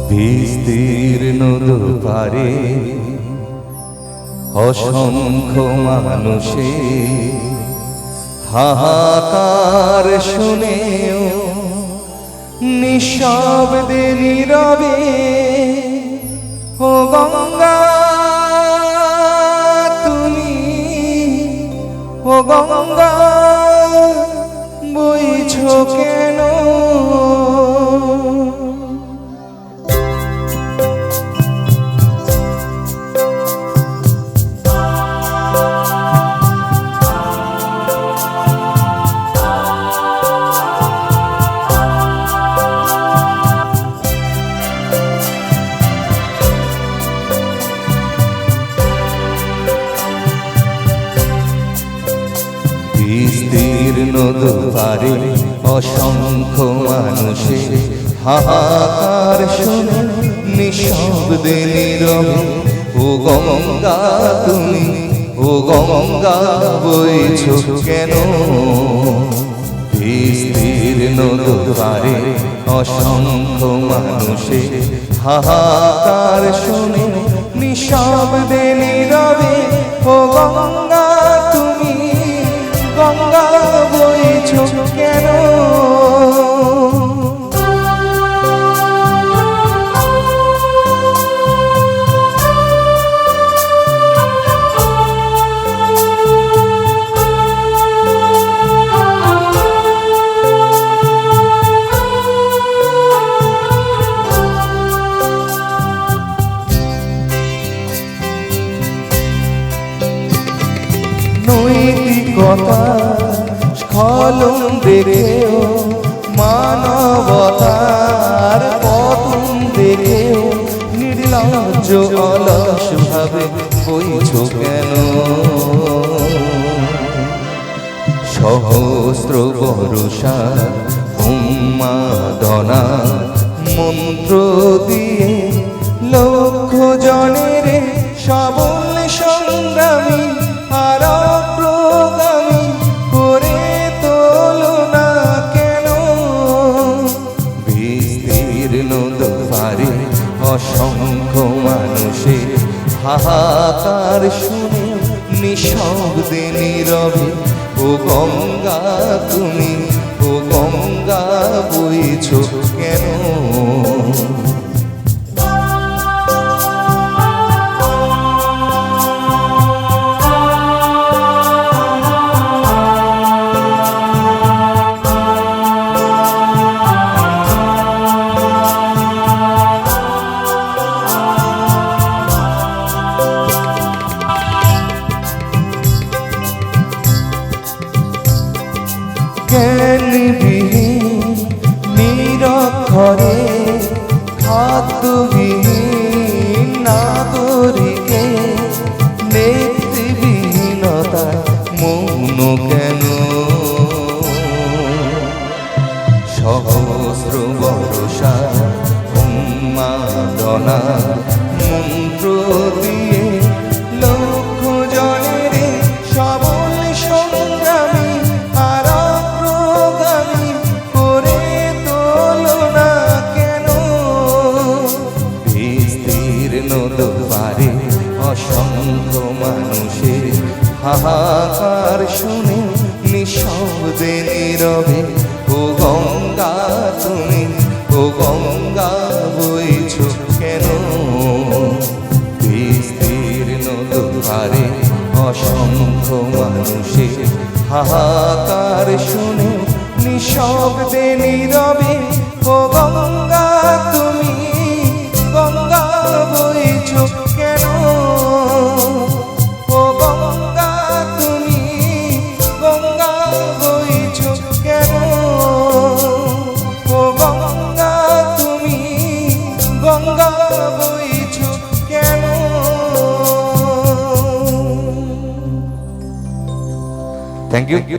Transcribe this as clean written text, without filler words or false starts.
বিস্তীর্ণ পারে অসংখ্য মানুষে হাহাকার শুনেও নিঃশব্দে নীরবে ও গঙ্গা তুমি ও গঙ্গা বইছো কেন? বিস্তীর্ণ দুপারে অসংখ্য মানুষে হাহাকার শুনে নিঃশব্দে নীরবে ও গঙ্গা তুমি ও গঙ্গা বইছো কেন? বিস্তীর্ণ দুপারে অসংখ্য মানুষে হাহাকার শুনে নিঃশব্দে নীরবে ও গঙ্গা তুমি গঙ্গা বইছো কেন? নৈতিকতা স্খলন দেখেও মানবতার পতন দেখেও নির্লজ্জ অলস ভাবে বইছো কেন? সহস্র বর্ষা উন্মাদনা মন্ত্র দিয়ে লক্ষ জনের সবল সংগ্রামী আর অগ্রগামী করে তোলো না কেন? বিস্তীর্ণ দুপারে অসংখ্য মানুষে হাহাকার শুনে নিঃশব্দে নীরবে ও গঙ্গা তুমি ও গঙ্গা বইছো কেন? জ্ঞানবিহীন নিরক্ষরে খাদ্যবিহীন নাগরিকে নেতৃবিহীনতায় মৌন কেন? সহস্র বর্ষা উন্মাদনা মন্ত্র দিয়ে লক্ষ জনের সবল সংগ্রামী আর অগ্রগামী করে তোলো না কেন? বিস্তীর্ণ দুপারে অসংখ্য মানুষের হাহাকার শুনে নিঃশব্দে নীরবে ও গঙ্গা তুমি ও গঙ্গা বইছো কেন? বিস্তীর্ণ দুপারে অসংখ্য মানুষের হাহাকার শুনে নিঃশব্দে নীরবে ও গঙ্গা তুমি গঙ্গা বইছো কেন? ও গঙ্গা তুমি গঙ্গা বইছো কেন? ও গঙ্গা তুমি গঙ্গা বইছো কেন? Thank you.